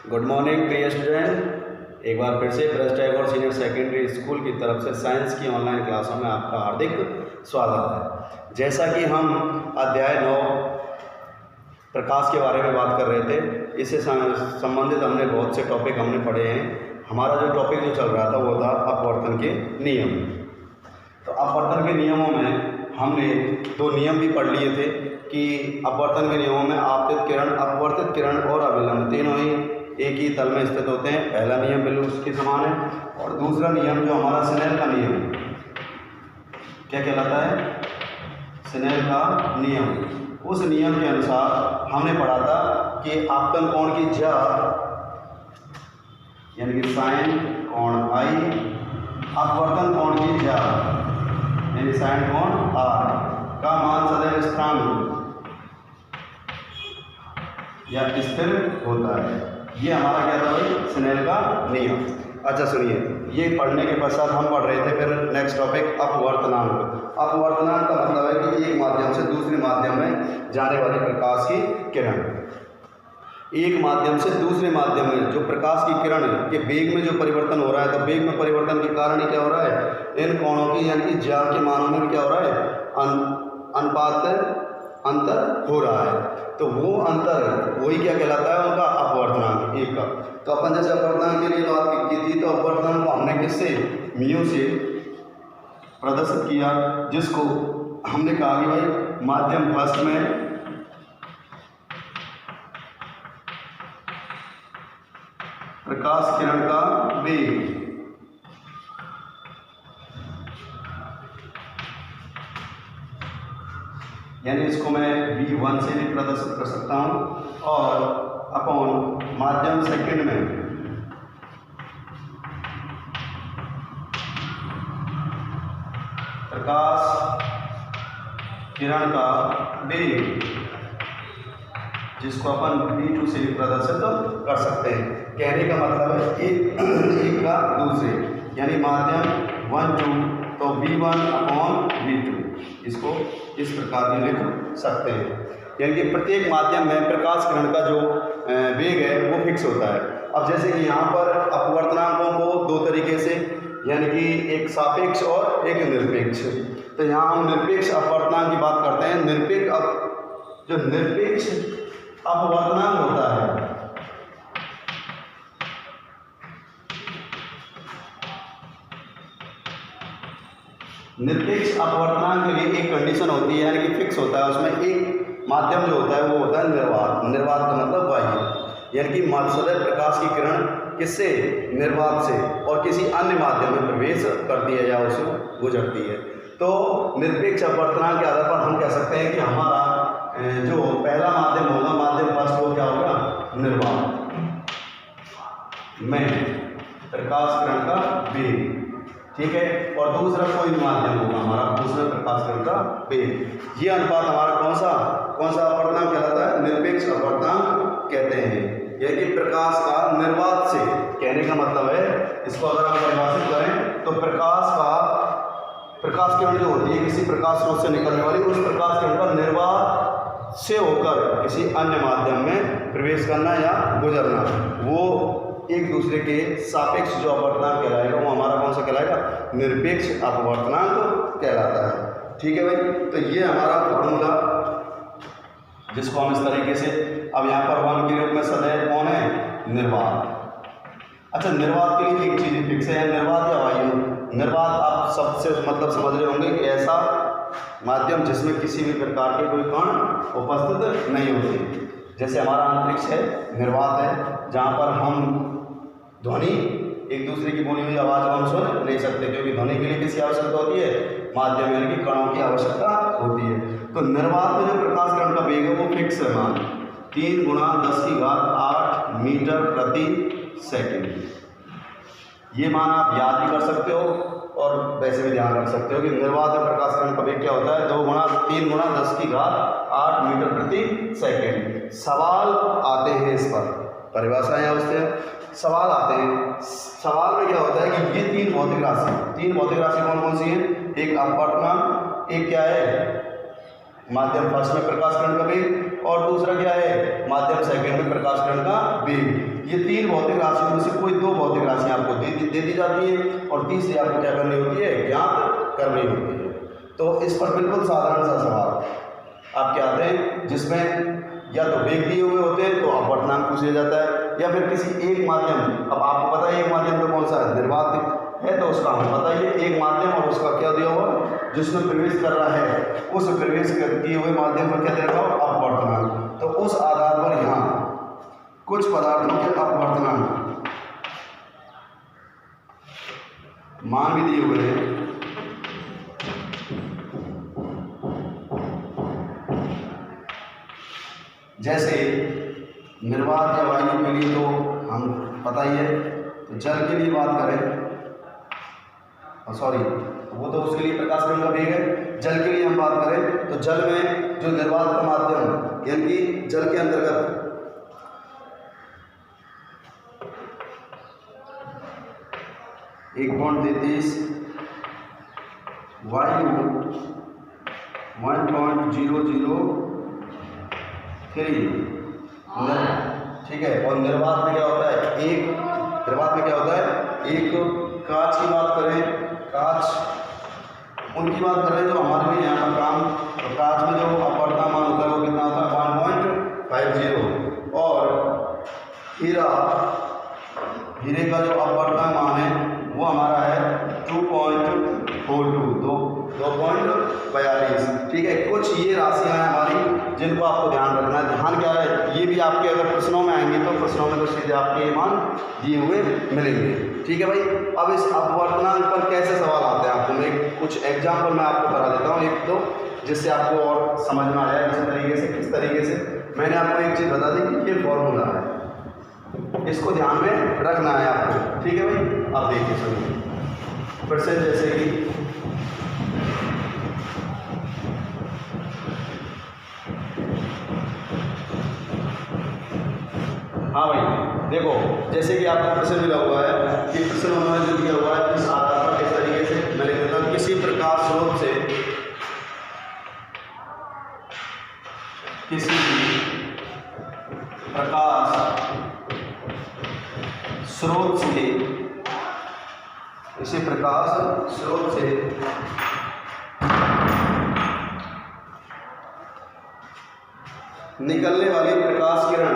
Good morning प्रिय student. एक बार फिर से Braj Tagore senior secondary school की तरफ से साइंस की ऑनलाइन क्लासों में आपका हार्दिक स्वागत है। जैसा कि हम अध्याय 9 प्रकाश के बारे में बात कर रहे थे, इससे संबंधित हमने बहुत से टॉपिक हमने पढ़े हैं। हमारा जो टॉपिक जो चल रहा था वो था अपवर्तन के नियम। तो अपवर्तन के नियमों में हमने 2 नियम भी पढ़ लिए थे कि अपवर्तन के नियमों में अपवर्तित किरण और अभिलंब तीनों ही एक ही तल में स्थित होते हैं। पहला नियम बिल्कुल उसके समान है और दूसरा नियम जो हमारा स्नेल का नियम क्या कहलाता है, स्नेल का नियम। उस नियम के अनुसार हमने पढ़ा था कि आपतन कोण की ज्या यानी कि साइन कोण आई, अपवर्तन कोण की ज्या यानी साइन कोण आर का मान सदैव स्थिरांक या स्थिर होता है। ये हमारा क्या था भाई, स्नेल का नियम। अच्छा सुनिए, ये पढ़ने के पश्चात हम पढ़ रहे थे फिर नेक्स्ट टॉपिक अपवर्तनांक। अपवर्तनांक का मतलब है कि एक माध्यम से दूसरे माध्यम में जाने वाली प्रकाश की किरण, एक माध्यम से दूसरे माध्यम में जो प्रकाश की किरण के वेग में जो परिवर्तन हो रहा है, तो वेग में परिवर्तन के कारण ही क्या हो रहा है, इन कोणों की यानी कि ज्या के मानों में क्या हो रहा है, अनुपात अंतर हो रहा है। तो वो अंतर वही क्या कहलाता है, उनका अपवर्तनांक एक का। तो अपन जैसे अपवर्तनांक के लिए बात की थी, तो अपवर्तनांक को हमने किससे, म्यू से प्रदर्शित किया, जिसको हमने कहा कि भाई माध्यम फर्स्ट में प्रकाश किरण का वेग यानी इसको मैं v1 से भी प्रदर्शित कर सकता हूँ, और अपॉन माध्यम सेकंड में प्रकाश किरण का वेग जिसको अपन v2 से भी प्रदर्शित कर सकते हैं। कहने का मतलब है एक का दूसरे यानी माध्यम 1 2, तो v1 अपॉन v2 इसको इस प्रकार भी लिख सकते हैं। यानी कि प्रत्येक माध्यम में प्रकाश किरण का जो वेग है वो फिक्स होता है। अब जैसे कि यहाँ पर अपवर्तनांकों को 2 तरीके से, यानी कि एक सापेक्ष और एक निरपेक्ष। तो यहाँ हम निरपेक्ष अपवर्तनांक की बात करते हैं। जो निरपेक्ष अपवर्तनांक होता है, निरपेक्ष अपवर्तनांक के लिए एक कंडीशन होती है, यानी कि फिक्स होता है। उसमें एक माध्यम जो होता है वो होता है निर्वात। निर्वात का मतलब बाह्य, यानी कि सदैव प्रकाश की किरण किससे, निर्वात से और किसी अन्य माध्यम में प्रवेश करती है या उसे गुजरती है। तो निरपेक्ष अपवर्तनांक के आधार पर हम कह सकते हैं कि हमारा जो पहला माध्यम होगा, माध्यम फर्स्ट, वो क्या होगा, निर्वात में प्रकाश किरण का वेग, ठीक है। और दूसरा कोई माध्यम होगा हमारा, दूसरा प्रकाश किरण का वेग। ये अनुपात हमारा कौन सा अपवर्तनांक कहलाता है, निरपेक्ष अपवर्तनांक कहते हैं। यानी कि प्रकाश का निर्वात से, कहने का मतलब है, इसको अगर हम परिभाषित करें तो प्रकाश किरण जो होती है किसी प्रकाश स्रोत से निकलने वाली, उस प्रकाश किरण का निर्वात से होकर किसी अन्य माध्यम में प्रवेश करना या गुजरना, वो एक दूसरे के सापेक्ष जो अपवर्तनांक कहलाएगा वो हमारा कौन सा कहलाएगा, निरपेक्ष अपवर्तनांक कहलाता है। ठीक है भाई। तो ये हमारा फॉर्मूला, जिसको हम इस तरीके से, अब यहाँ पर 1 के रूप में सदैव कौन है, निर्वात। अच्छा, निर्वात के लिए एक चीज़ फिक्स है, निर्वात या वायु। निर्वात आप सबसे मतलब समझ रहे होंगे कि ऐसा माध्यम जिसमें किसी भी प्रकार के कोई कण उपस्थित नहीं होते। जैसे हमारा अंतरिक्ष है, निर्वात है, जहाँ पर हम ध्वनि एक दूसरे की बोली हुई आवाज़ को हम सुन नहीं सकते, क्योंकि ध्वनि के लिए किसकी आवश्यकता होती है, माध्यम यानी कि कणों की आवश्यकता होती है। तो निर्वात में जो प्रकाश किरण का वेग है वो फिक्स है मान 3 × 10⁸ मीटर प्रति सेकेंड। ये मान आप याद भी कर सकते हो और वैसे भी ध्यान रख सकते हो कि निर्वात में प्रकाश किरण का वेग क्या होता है, 3 × 10⁸ मीटर प्रति सेकेंड। सवाल आते हैं इस पर, परिभाषाएं उससे सवाल आते हैं। सवाल में क्या होता है कि ये 3 भौतिक राशि कौन कौन सी हैं, एक अपवर्तनांक, एक क्या है माध्यम फर्स्ट में प्रकाश किरण का वेग, और दूसरा क्या है माध्यम सेकंड में प्रकाश किरण का वेग। ये 3 भौतिक राशियों में से कोई 2 भौतिक राशि आपको दे दी जाती है और तीसरी आपको क्या करनी होती है, ज्ञात करनी होती है। तो इस पर बिल्कुल साधारण सा सवाल आपके आते हैं जिसमें या तो वेग दिए हुए होते हैं तो अपवर्तनांक पूछ लिया जाता है, या फिर किसी एक माध्यम, अब आपको पता है एक माध्यम तो कौन सा है, निर्वात है, तो उसका हमें बताइए एक माध्यम और उसका क्या दिया हुआ, जिसमें प्रवेश कर रहा है उस प्रवेश किए हुए माध्यम पर क्या दे रखा हो, अपवर्तनांक। तो उस आधार पर यहाँ कुछ पदार्थों के अपवर्तनांक मान भी दिए हुए हैं। जैसे निर्वात या वायु के लिए तो हम पता ही है, तो जल के लिए बात करें, सॉरी वो तो उसके लिए प्रकाश क्रम का वेग है, जल के लिए हम बात करें तो जल में जो निर्वात का माध्यम यानी कि जल के अंतर्गत एक 1.33 वायु 1.003, ठीक है। और निर्वात में क्या होता है, निर्वात में क्या होता है, एक कांच की बात करें, कांच उनकी बात करें जो हमारे लिए यहाँ पर काम, तो कांच में जो अपवर्तनांक मान होता है वो कितना होता है 1.50, और हीरे का जो अपवर्तनांक मान है वो हमारा है 2.42, 2.42, ठीक है। कुछ ये राशियाँ हैं हमारी जिनको आपको ध्यान रखना है। ध्यान क्या है, ये भी आपके अगर प्रश्नों में आएंगे तो प्रश्नों में तो सीधे आपके मान दिए हुए मिलेंगे, ठीक है भाई। अब इस अपवर्तनांक पर कैसे सवाल आते हैं आपको मैं कुछ एग्जाम्पल मैं आपको करा देता हूँ एक दो, जिससे आपको और समझ में आया इस तरीके से। किस तरीके से, मैंने आपको एक चीज़ बता दी कि ये फॉर्मूला है, इसको ध्यान में रखना है आपको, ठीक है भाई। अब देखिए सुनिए फिर से, जैसे कि हाँ भाई देखो, जैसे कि आपको प्रश्न मिला हुआ है कि प्रश्न उन्होंने जो दिया हुआ है इस आधार पर किस तरीके से मैं लिख देता हूँ, किसी प्रकाश स्रोत से किसी प्रकाश स्रोत से किसी प्रकाश स्रोत से निकलने वाली प्रकाश किरण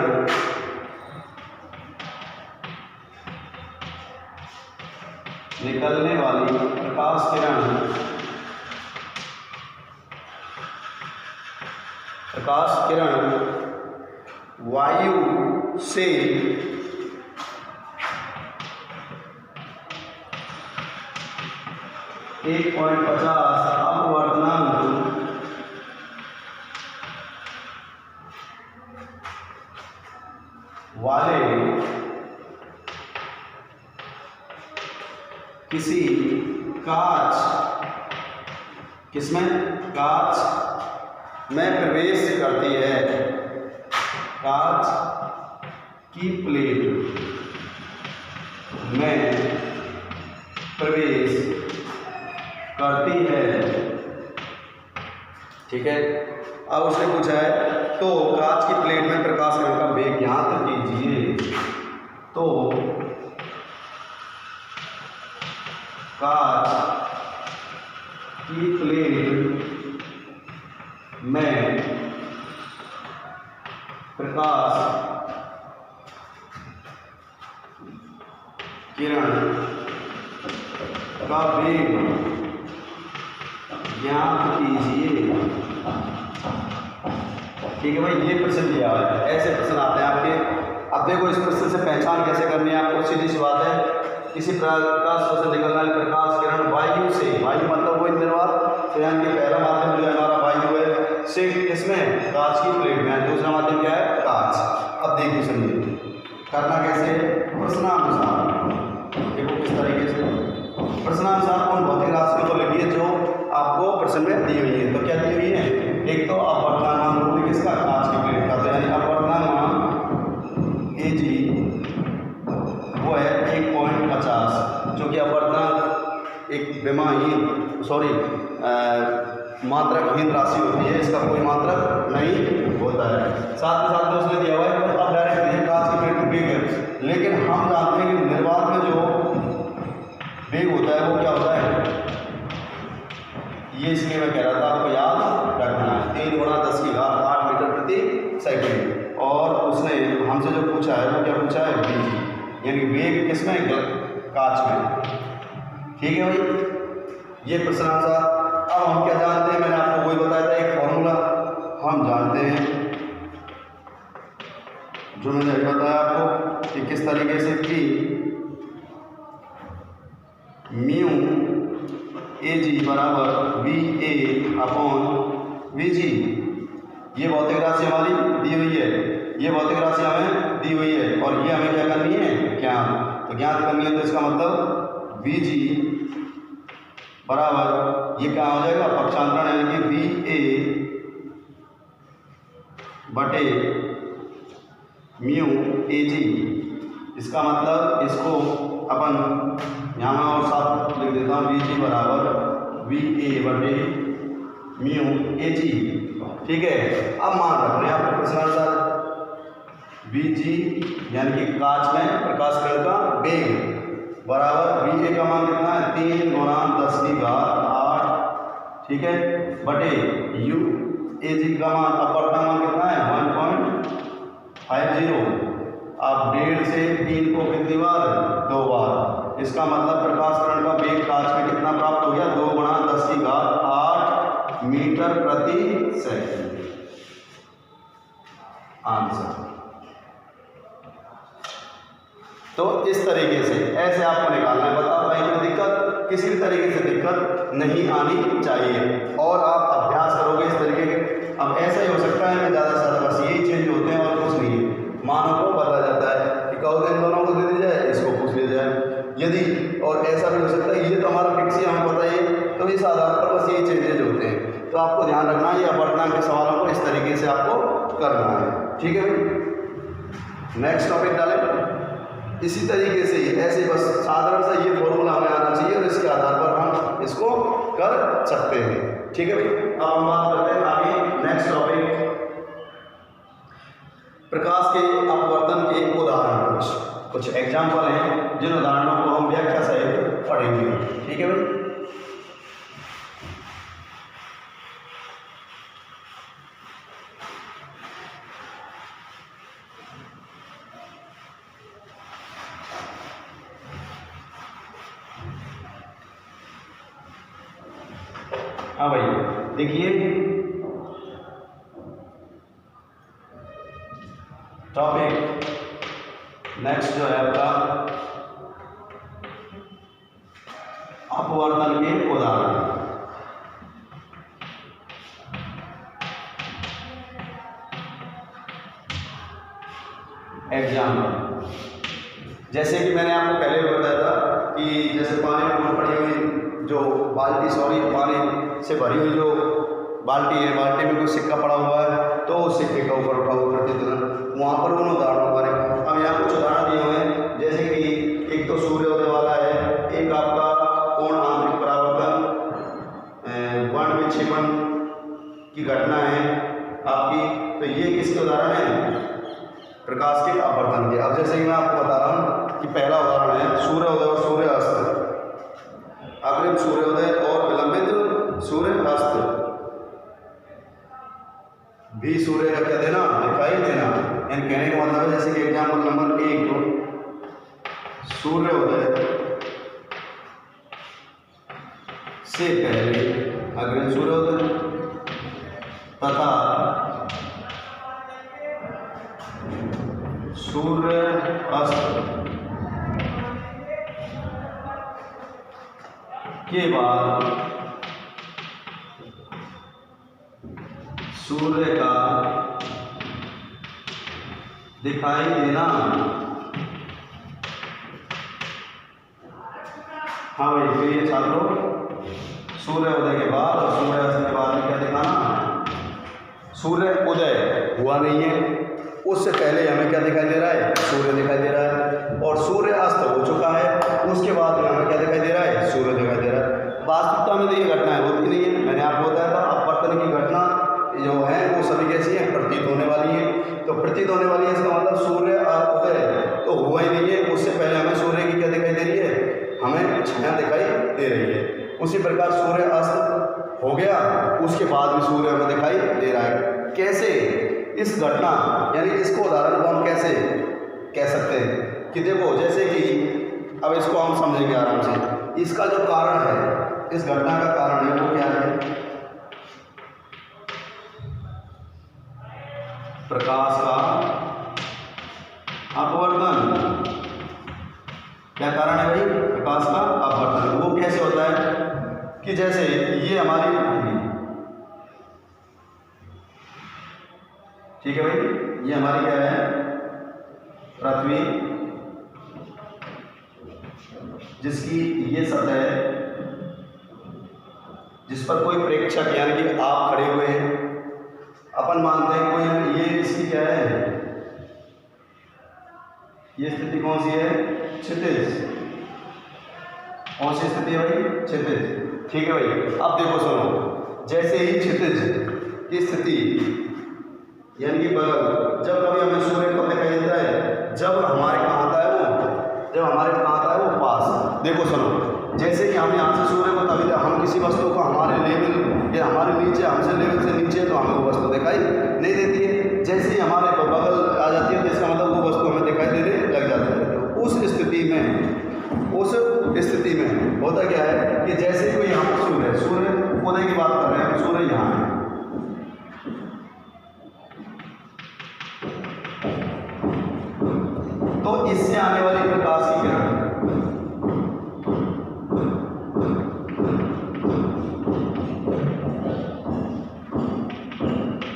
वायु से एक 1.50 अपवर्तनांक वाले किसी कांच, किसमें, कांच में प्रवेश करती है, कांच की प्लेट में प्रवेश करती है, ठीक है। अब उसने पूछा है तो कांच की प्लेट में प्रकाश किरण का वेग ज्ञात कीजिए। तो कांच की प्लेट में प्रकाश किरण का वेग ज्ञात कीजिए, ठीक है भाई। ये प्रश्न दिया है, ऐसे प्रश्न आते हैं आपके। अब देखो इस प्रश्न से पहचान कैसे करनी है आपको, सीधी सी बात है, किसी प्रकाश स्रोत से निकलने वाली प्रकाश किरण वायु से, वायु मतलब वही निर्वात, तो यानी कि पहला माध्यम जो है हमारा वायु है, से इसमें कांच की प्लेट में, दूसरा माध्यम क्या है, कांच। अब देखिए सुनिए करना कैसे, प्रश्नानुसार, देखो किस तरीके से, प्रश्नानुसार उन भौतिक राशियों को लिखिए जो आपको प्रश्न में दी हुई है। तो क्या दी हुई है, एक तो अपवर्तनांक मान रूप किसका, कांच की प्लेट का, तो यानी अपवर्तनांक मान Ag वो है 1.50, जो कि अपवर्तनांक एक विमाहीन मात्रकहीन राशि होती है, इसका कोई मात्रक नहीं होता है। साथ में उसने दिया हुआ है, अब डायरेक्ट कांच की प्लेट वेग लेकिन हम जानते हैं कि निर्वात में जो वेग होता है वो क्या होता है, ये इसलिए मैं कह रहा था आपको याद रखना है, 3 × 10⁸ मीटर प्रति सेकंड। और उसने हमसे जो पूछा है वो क्या पूछा है, v, यानी वेग किसमें, कांच में। ठीक है भाई, ये प्रश्न आंसर। अब हम क्या जानते हैं, मैंने आपको वही बताया था, एक फॉर्मूला हम जानते हैं जो मैंने बताया आपको कि किस तरीके से, कि म्यू AG बराबर VA/VG। ये भौतिक राशि हमारी दी हुई है, ये भौतिक राशि हमें दी हुई है, और ये हमें क्या करनी है, ज्ञात। तो ज्ञात करनी है, तो इसका मतलब VG बराबर, ये क्या हो जाएगा, पक्षांतरण यानी कि VA बटे म्यू AG। इसका मतलब इसको अपन यहाँ और साथ लिख देता हूँ, VG बराबर VA बटे म्यू AG। ठीक है, अब मान रखना है आपको प्रश्नानुसार, VG यानी कि कांच में प्रकाश किरण का वेग बराबर VA का मान कितना है, 3 × 10⁸। ठीक है, बटे AG का मान, अपवर्तन मान कितना है, 1.50। आप 1.5 से 3 को कितनी बार, 2 बार। इसका मतलब प्रकाश किरण का वेग कांच में कितना प्राप्त हो गया, 2 × 10⁸ मीटर प्रति सेकंड। आंसर। तो इस तरीके से ऐसे आपको निकालना है, बता पाएंगे में दिक्कत, किसी भी तरीके से दिक्कत नहीं आनी चाहिए, और आप अभ्यास करोगे इस तरीके के। अब ऐसा ही हो सकता है कि ज़्यादा से ज़्यादा बस यही चेंज होते हैं और कुछ नहीं है, मानों को बदला जाता है कि कहो इन दोनों को दे दी जाए, इसको पूछ लिया जाए, यदि, और ऐसा भी हो सकता है, ये तो हमारा फिक्स ही हमें पता है, तो इस आधार पर बस यही चेंजेज होते हैं। तो आपको ध्यान रखना है, ये अपवर्तनांक के सवालों को इस तरीके से आपको करना है। ठीक है भाई, नेक्स्ट टॉपिक डालें। इसी तरीके से ऐसे बस साधारण सा ये फॉर्मूला हमें आना चाहिए, और इसके आधार पर हम इसको कर सकते हैं। ठीक है भाई, अब हम बात करते हैं आगे नेक्स्ट टॉपिक, प्रकाश के अपवर्तन के उदाहरण। कुछ एग्जाम्पल हैं जिन उदाहरणों को हम व्याख्या सहित पढ़ेंगे। ठीक है भाई, हाँ भाई देखिए, टॉपिक नेक्स्ट जो है आपका अपवर्तन के उदाहरण। एग्जाम्पल, जैसे कि मैंने आपको पहले भी बताया था कि जैसे पानी में पड़ी हुई जो बाल्टी, पानी से भरी हुई जो बाल्टी है, बाल्टी में कोई सिक्का पड़ा हुआ है, तो उस सिक्के का ऊपर उठाओ करते थे, वहाँ पर उन उदाहरणों बारे में अब यहाँ कुछ उदाहरण दिए हुए हैं। जैसे कि एक तो सूर्योदय वाला है, एक आपका कोण आंतरिक परावर्तन, वर्ण विक्षेपण की घटना है आपकी, तो ये किसके उदाहरण है, प्रकाश के अपवर्तन के। अब जैसे कि मैं आपको बता रहा हूँ कि पहला उदाहरण है सूर्योदय और सूर्यास्त, अग्रिम सूर्योदय और विलंबित सूर्यास्त। भी सूर्य का क्या देना, दिखाई देना, यानी कहने का मतलब है, जैसे कि एग्जाम्पल नंबर 1, सूर्योदय से पहले अग्रिम सूर्योदय तथा सूर्य अस्त के बाद सूर्य का दिखाई देना। हाँ भाई, तो ये छात्रों, सूर्य उदय के बाद और सूर्य अस्त के बाद में क्या दिखाना, सूर्य उदय हुआ नहीं है, उससे पहले हमें क्या दिखाई दे रहा है, सूर्य दिखाई दे रहा है, और सूर्य अस्त हो चुका है, उसके बाद में हमें क्या दिखाई दे रहा है, सूर्य दिखाई दे रहा है। वास्तविकता में तो ये घटनाएं होती नहीं है, मैंने आपको बताया था अपवर्तन की घटना जो है वो सभी कैसी है, प्रतीत होने वाली है। तो प्रतीत होने वाली है, इसका मतलब सूर्य उदय तो दे रही है। उसी प्रकार सूर्य अस्त हो गया, उसके बाद भी सूर्य हमें दिखाई दे रहा है। कैसे? इस घटना यानी इसको उदाहरण को हम कैसे कह सकते हैं कि देखो, जैसे कि अब इसको हम समझेंगे आराम से। इसका जो कारण है, इस घटना का कारण है वो क्या है? प्रकाश का अपवर्तन। क्या कारण है भाई? प्रकाश का अपवर्तन। वो कैसे होता है कि जैसे ये हमारी पृथ्वी, ठीक है भाई, ये हमारी क्या है? पृथ्वी, जिसकी ये सतह है, जिस पर कोई प्रेक्षक यानी कि आप खड़े हुए हैं। अपन मानते हैं कोई, ये इसकी क्या है? ये स्थिति कौन सी है? क्षितिज। कौन सी स्थिति है भाई? क्षितिज। ठीक है भाई। अब देखो सुनो, जैसे ही क्षितिज की स्थिति यानी कि बगल, जब कभी हमें सूर्य को दिखाई देता है, जब हमारे कहाँ आता है वो, जब हमारे कहाँ आता है वो पास। देखो सुनो, जैसे कि हम यहाँ से सूर्य को तभी, हम किसी वस्तु को हमारे लेवल या हमारे नीचे, हमसे लेवल से नीचे, तो हमें वो वस्तु दिखाई नहीं देती है। जैसे ही हमारे बगल आ जाती है तो इसका मतलब वो वस्तु हमें दिखाई देने लग जाती है। तो उस स्थिति में होता क्या है कि जैसे कोई यहाँ पर सूर्य उदय की बात कर रहे हैं, सूर्य यहाँ है, तो इससे आने वाली प्रकाश की किरण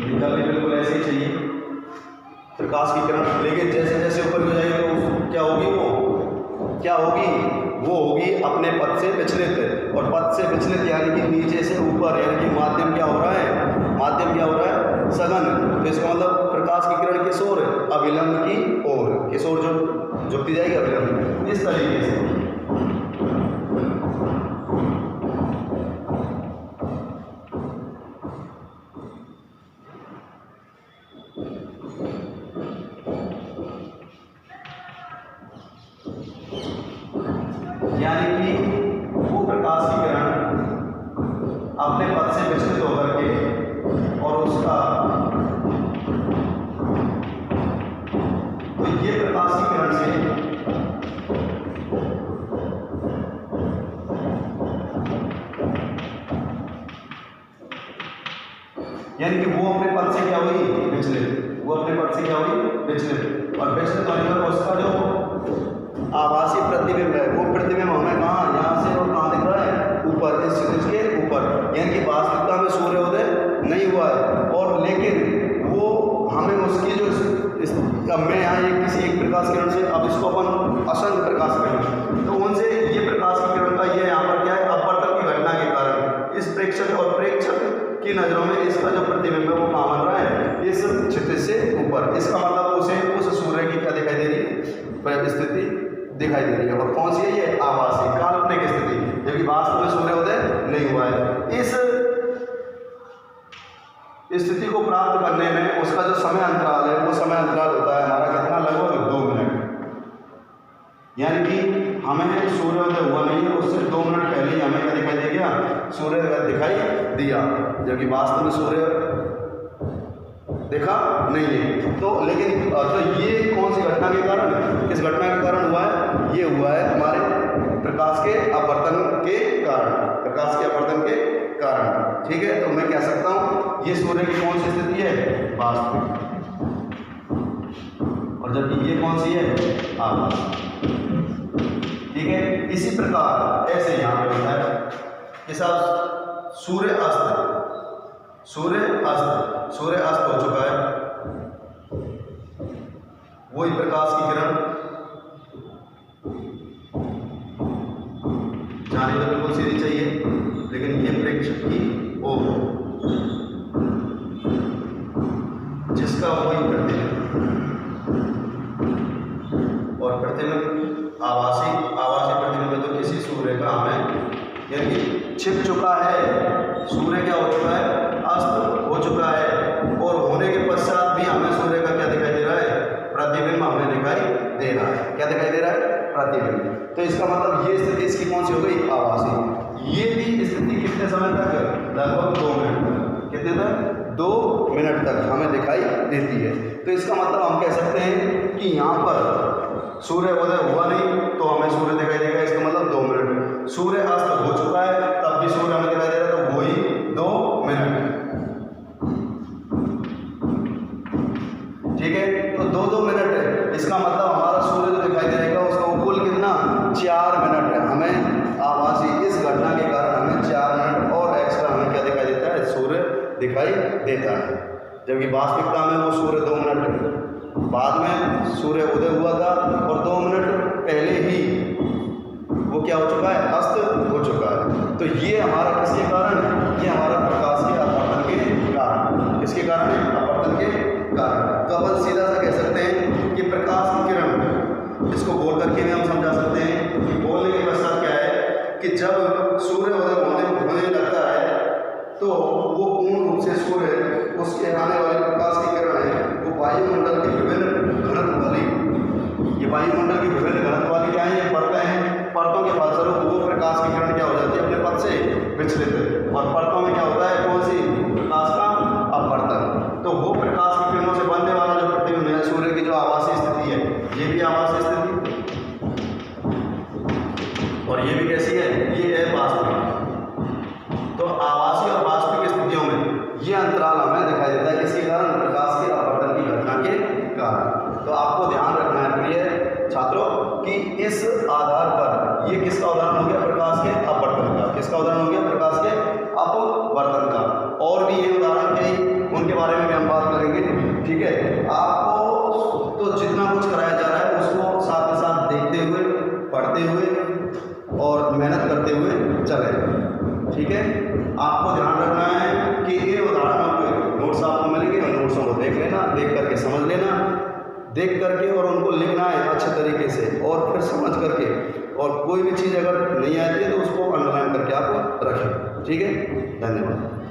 निकलनी बिल्कुल ऐसे ही चाहिए, प्रकाश की किरण। लेकिन जैसे जैसे ऊपर हो जाएगी तो क्या होगी? वो होगी अपने पथ से विचलित। और पथ से विचलित यानी कि नीचे से ऊपर, यानी कि माध्यम क्या हो रहा है? सघन। तो इसका मतलब प्रकाश की किरण किस ओर? अविलंब की ओर। किस ओर जो झुकती जाएगी? अविलंब। इस तरीके से यानी कि वो प्रकाश की किरण अपने पथ से विचलित होकर के और उसका, तो ये प्रकाश की किरण से यानी कि वो अपने पथ से क्या हुई? विचलित। वो अपने पथ से क्या हुई? विचलित। और विचलित होने पर उसका जो आभासी प्रतिबिंब है, वो प्रतिबिंब हमें कहाँ? यहाँ से और कहाँ दिख रहा है? ऊपर, इस क्षितिज के ऊपर। यानी कि वास्तविकता में सूर्योदय नहीं हुआ है, और लेकिन वो हमें उसकी जो अब मैं यहाँ किसी एक प्रकाश किरण से, अब इसको अपन असंख्य प्रकाश किरण, तो उनसे ये प्रकाश की किरण का ये यहाँ पर क्या है? अपवर्तन की घटना के कारण इस प्रेक्षक और प्रेक्षक की नज़रों में इसका जो प्रतिबिंब है वो कहाँ बन रहा है? इस क्षितिज से ऊपर। इसका मतलब उसे उस सूर्य की क्या दिखाई दे रही है? स्थिति दिखाई दे रही है। और कौन सी है? ये आभासी, काल्पनिक स्थिति, जबकि वास्तव में सूर्योदय नहीं हुआ है। इस स्थिति को प्राप्त करने में उसका जो समय अंतराल है, वो समय अंतराल होता है हमारा कितना? लगभग 2 मिनट। यानी कि हमें सूर्योदय हुआ नहीं है, उससे 2 मिनट पहले ही हमें क्या दिखाई दे गया? सूर्योदय दिखाई दिया, जबकि वास्तव में सूर्य देखा नहीं है। तो लेकिन तो ये कौन सी घटना के कारण, किस घटना के कारण हुआ है? ये हुआ है हमारे प्रकाश के अपवर्तन के कारण, प्रकाश के अपवर्तन के कारण। ठीक है, तो मैं कह सकता हूँ ये सूर्य की कौन सी स्थिति है? वास्तविक। और जबकि ये कौन सी है? आभासी। ठीक है, इसी प्रकार ऐसे यहाँ पे होता है कि साहब सूर्य अस्त हो चुका है, वही प्रकाश की किरण जाने तो बिल्कुल सीधी चाहिए, लेकिन ये प्रेक्षक की ओर, जिसका वही प्रतिबिंब, और प्रतिबिंब आभासी प्रतिबिंब तो किसी सूर्य का हमें यानी छिप चुका है। सूर्य क्या हो चुका है? अस्त हो चुका है, और होने के पश्चात भी हमें सूर्य का क्या दिखाई दे रहा है? प्रतिबिंब हमें दिखाई दे रहा है। क्या दिखाई दे रहा है? प्रतिबिंब। तो इसका मतलब ये स्थिति इसकी कौन सी हो गई? आभासी। ये भी स्थिति कितने समय तक? लगभग 2 मिनट तक। कितने तक? 2 मिनट तक हमें दिखाई देती है। तो इसका मतलब हम कह सकते हैं कि यहाँ पर सूर्य उदय हुआ नहीं तो हमें सूर्य दिखाई देगा, इसका मतलब 2 मिनट। सूर्य अस्त हो चुका है तब भी सूर्य हमें दिखाई दे रहा है, तो वही 2 मिनट। ठीक है, तो 2-2 मिनट है, इसका मतलब हमारा सूर्य जो दिखाई देगा उसका कुल कितना? 4 मिनट है। हमें आभासी इस घटना के कारण हमें 4 मिनट और एक्स्ट्रा हमें क्या दिखाई देता है? सूर्य दिखाई देता है। जबकि वास्तविकता में वो सूर्य 2 मिनट बाद में सूर्य उदय हुआ था और 2 मिनट पहले ही वो क्या हो चुका है? अस्त हो चुका है। तो ये हमारा किसके कारण? ये हमारा प्रकाश के अपवर्तन के कारण। किसके कारण है? अपवर्तन के कारण। तो अपन सीधा सा कह सकते हैं कि प्रकाश की किरण, इसको बोल करके भी हम समझा सकते हैं कि बोलने के पश्चात क्या है कि जब सूर्य उदय होने लगता है तो वो पूर्ण रूप से सूर्य उसके आने वाले प्रकाश की किरण है वो वायुमंडल के विभिन्न घनत्व वाली, ये वायुमंडल की विभिन्न घनत्व वाली क्या है? ये परतें हैं। परतों के फलस्वरूप वो प्रकाश की किरण क्या हो जाती है? अपने पथ से विचलित। और परतों में क्या होता है? कौन सी? प्रकाश का अपवर्तन। तो वो प्रकाश की किरणों से बनने वाला जो प्रतिबिंब है, सूर्य की जो आभासी स्थिति है, ये भी आभासी स्थिति और ये भी कैसी है? ये है वास्तविक। तो आभासी और वास्तविक स्थितियों में ये अंतराल हमें दिखाई देता है किसके कारण? प्रकाश के अपवर्तन की घटना के कारण। तो आपको ध्यान रखना है प्रिय छात्रों कि इस आधार पर ये किसका उदाहरण हो गया? प्रकाश के अपवर्तन का। किसका उदाहरण हो गया? प्रकाश के अपवर्तन का। और भी ये उदाहरण कई, उनके बारे में भी हम बात करेंगे। ठीक है, आपको तो जितना कुछ कराया जा रहा है उसको साथ में साथ देखते हुए, पढ़ते हुए और मेहनत करते हुए चलें। ठीक है, आपको ध्यान रखना है कि ये उदाहरणों के नोट्स आपको मिलेंगे और नोट्सों को देख लेना, देख करके समझ लेना, देख करके और उनको लिखना है अच्छे तरीके से और फिर समझ करके, और कोई भी चीज़ अगर नहीं आती है तो उसको अंडरलाइन करके आप रखें। ठीक है, धन्यवाद।